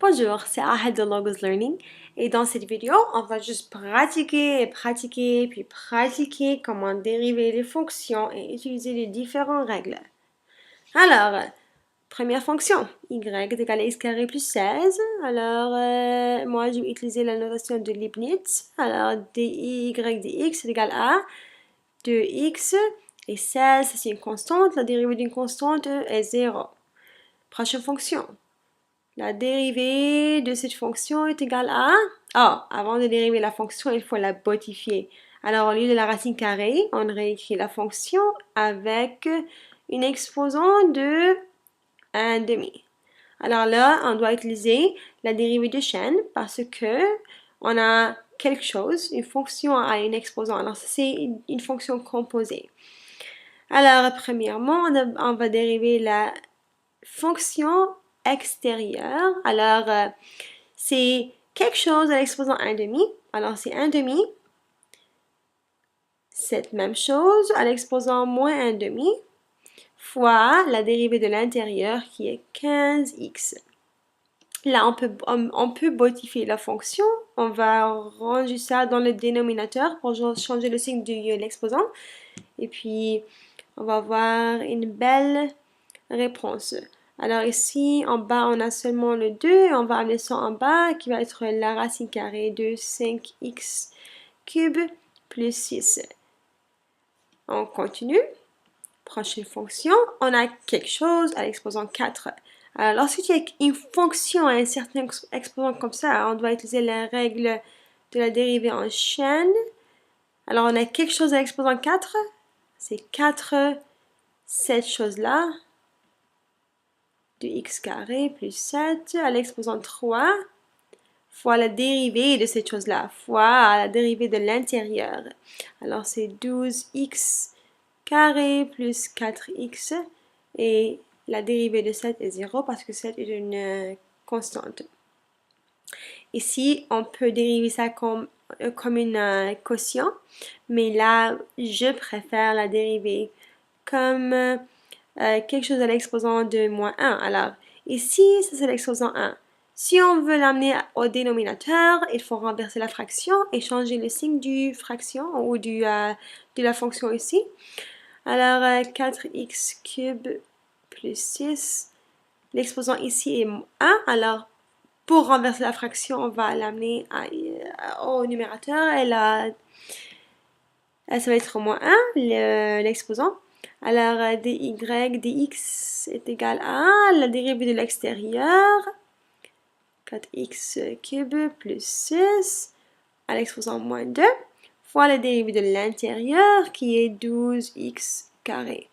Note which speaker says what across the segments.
Speaker 1: Bonjour, c'est Ahad de Logos Learning et dans cette vidéo, on va juste pratiquer puis pratiquer comment dériver les fonctions et utiliser les différentes règles. Alors, première fonction, y est égal à x carré plus 16. Alors, moi, je vais utiliser la notation de Leibniz. Alors, dy dx est égal à 2x et 16, c'est une constante. La dérivée d'une constante est 0. Prochaine fonction. La dérivée de cette fonction est égale à... avant de dériver la fonction, il faut la modifier. Alors, au lieu de la racine carrée, on réécrit la fonction avec une exposant de 1/2. Alors là, on doit utiliser la dérivée de chaîne parce que on a quelque chose, une fonction à une exposant. Alors, c'est une fonction composée. Alors, premièrement, on va dériver la fonction extérieure. Alors, c'est quelque chose à l'exposant 1/2. Alors, c'est 1/2. Cette même chose à l'exposant moins 1/2 fois la dérivée de l'intérieur qui est 15x. Là, on peut modifier la fonction. On va ranger ça dans le dénominateur pour changer le signe de l'exposant. Et puis, on va avoir une belle réponse. Alors ici, en bas, on a seulement le 2. On va amener ça en bas, qui va être la racine carrée de 5x cube plus 6. On continue. Prochaine fonction, on a quelque chose à l'exposant 4. Alors, lorsque tu as une fonction à un certain exposant comme ça, on doit utiliser la règle de la dérivée en chaîne. Alors, on a quelque chose à l'exposant 4. C'est 4, cette chose-là, de x carré plus 7 à l'exposant 3 fois la dérivée de cette chose-là, fois la dérivée de l'intérieur. Alors, c'est 12x carré plus 4x et la dérivée de 7 est 0 parce que 7 est une constante. Ici, on peut dériver ça comme une quotient, mais là, je préfère la dériver comme quelque chose à l'exposant de moins 1. Alors, ici, ça c'est l'exposant 1. Si on veut l'amener au dénominateur, il faut renverser la fraction et changer le signe du fraction ou de la fonction ici. Alors, 4x cube plus 6. L'exposant ici est 1. Alors, pour renverser la fraction, on va l'amener au numérateur et là, ça va être moins 1, l'exposant. Alors, dy dx est égal à la dérivée de l'extérieur, 4x cube plus 6, à l'exposant moins 2, fois la dérivée de l'intérieur qui est 12x carré.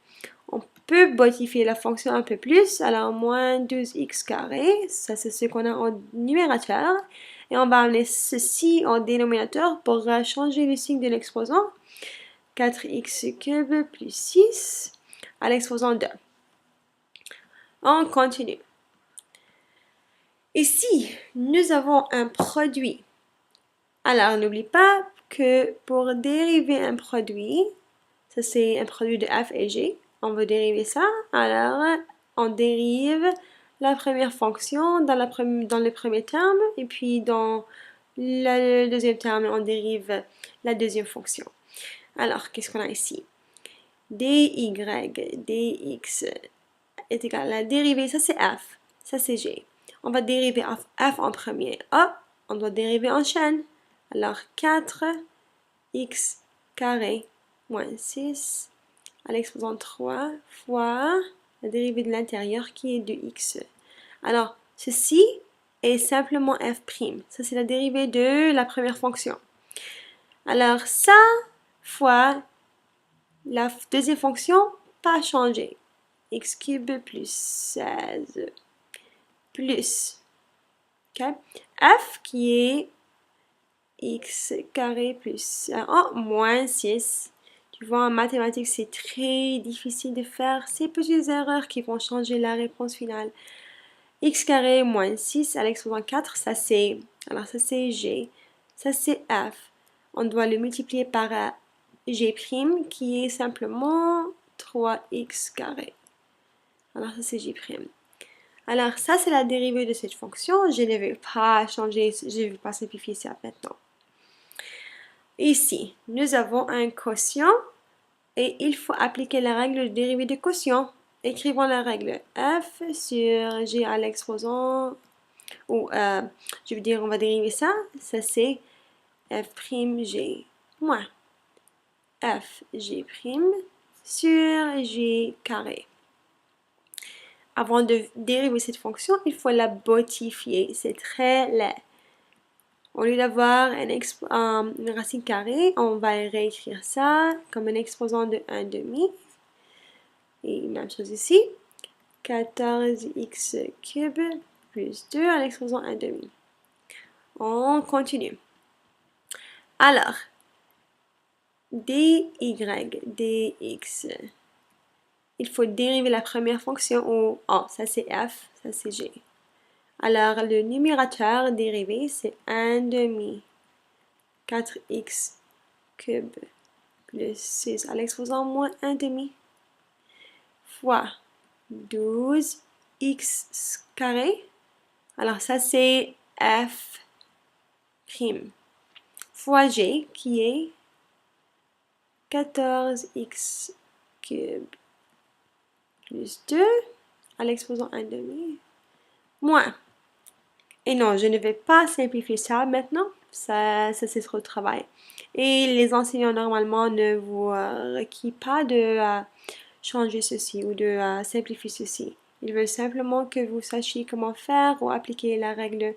Speaker 1: On peut modifier la fonction un peu plus, alors moins 12x carré, ça c'est ce qu'on a en numérateur, et on va amener ceci en dénominateur pour changer le signe de l'exposant. 4x cube plus 6 à l'exposant 2. On continue. Ici, nous avons un produit. Alors, n'oublie pas que pour dériver un produit, ça c'est un produit de f et g, on veut dériver ça. Alors, on dérive la première fonction dans le premier terme et puis dans le deuxième terme, on dérive la deuxième fonction. Alors, qu'est-ce qu'on a ici? dy dx est égal à la dérivée, ça c'est f, ça c'est g. On va dériver f en premier. On doit dériver en chaîne. Alors 4x carré moins 6 à l'exposant 3 fois la dérivée de l'intérieur qui est de x. Alors, ceci est simplement f'. Ça c'est la dérivée de la première fonction. Alors ça fois la deuxième fonction, pas changé. X cube plus 16 plus f qui est x carré plus moins 6. Tu vois, en mathématiques, c'est très difficile de faire ces petites erreurs qui vont changer la réponse finale. X carré moins 6 à l'exposant 4, ça c'est g, ça c'est f. On doit le multiplier par g' qui est simplement 3x carré. Alors ça c'est g'. Alors, ça, c'est la dérivée de cette fonction. Je ne vais pas changer, je ne vais pas simplifier ça maintenant. Ici, nous avons un quotient et il faut appliquer la règle de dérivée de quotient. Écrivons la règle f sur g à l'exposant, ou je veux dire, on va dériver ça. Ça, c'est f'g moins fg' sur g carré. Avant de dériver cette fonction, il faut la botifier. C'est très laid. Au lieu d'avoir une racine carrée, on va réécrire ça comme un exposant de 1/2. Et même chose ici. 14x cube plus 2 à l'exposant 1/2. On continue. Alors, dy, dx. Il faut dériver la première fonction où, ça c'est f, ça c'est g. Alors, le numérateur dérivé, c'est 1/2 4x cube plus 6 à l'exposant moins 1/2 fois 12x carré. Alors, ça c'est f prime fois g qui est 14x cube plus 2 à l'exposant 1/2 moins. Et non, je ne vais pas simplifier ça maintenant. Ça c'est trop de travail. Et les enseignants, normalement, ne vous requient pas de changer ceci ou de simplifier ceci. Ils veulent simplement que vous sachiez comment faire ou appliquer la règle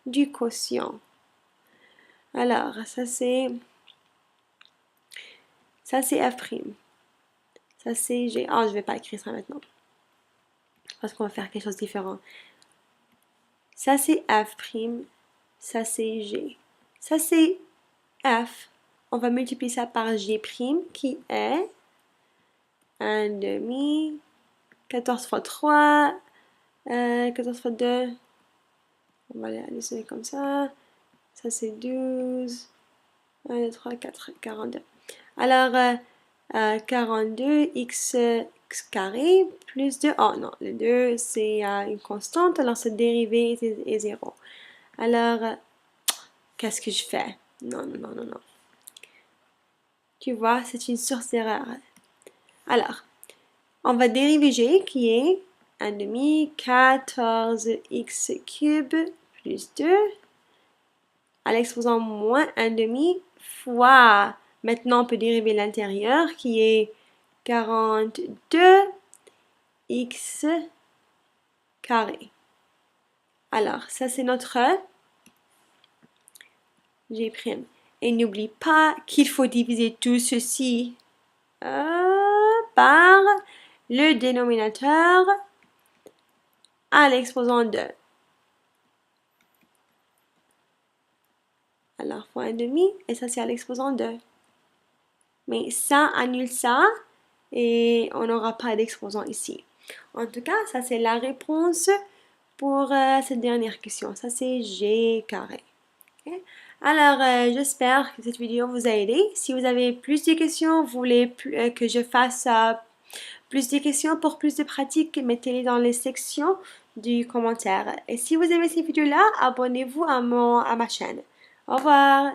Speaker 1: du quotient. Alors, ça c'est f'. Ça c'est g. Je vais pas écrire ça maintenant. Parce qu'on va faire quelque chose de différent. Ça c'est f', ça c'est g. Ça c'est f. On va multiplier ça par g' qui est 1/2, 14 fois 3, 14 fois 2. On va les additionner comme ça. Ça c'est 12. 1, 2, 3, 4, 42. Alors, 42x carré plus 2. Oh non, le 2 c'est une constante, alors cette dérivée est 0. Alors, qu'est-ce que je fais? Non. Tu vois, c'est une source d'erreur. Alors, on va dériver g qui est 1/2 14x cube plus 2 à l'exposant moins 1/2 fois. Maintenant, on peut dériver l'intérieur qui est 42x carré. Alors, ça c'est notre g'. Et n'oublie pas qu'il faut diviser tout ceci par le dénominateur à l'exposant 2. Alors, fois 1/2, et ça c'est à l'exposant 2. Mais ça annule ça, et on n'aura pas d'exposant ici. En tout cas, ça c'est la réponse pour cette dernière question. Ça c'est g carré. Okay? Alors, j'espère que cette vidéo vous a aidé. Si vous avez plus de questions, vous voulez que je fasse plus de questions pour plus de pratiques, mettez-les dans les sections du commentaire. Et si vous aimez cette vidéo-là, abonnez-vous à ma chaîne. Au revoir!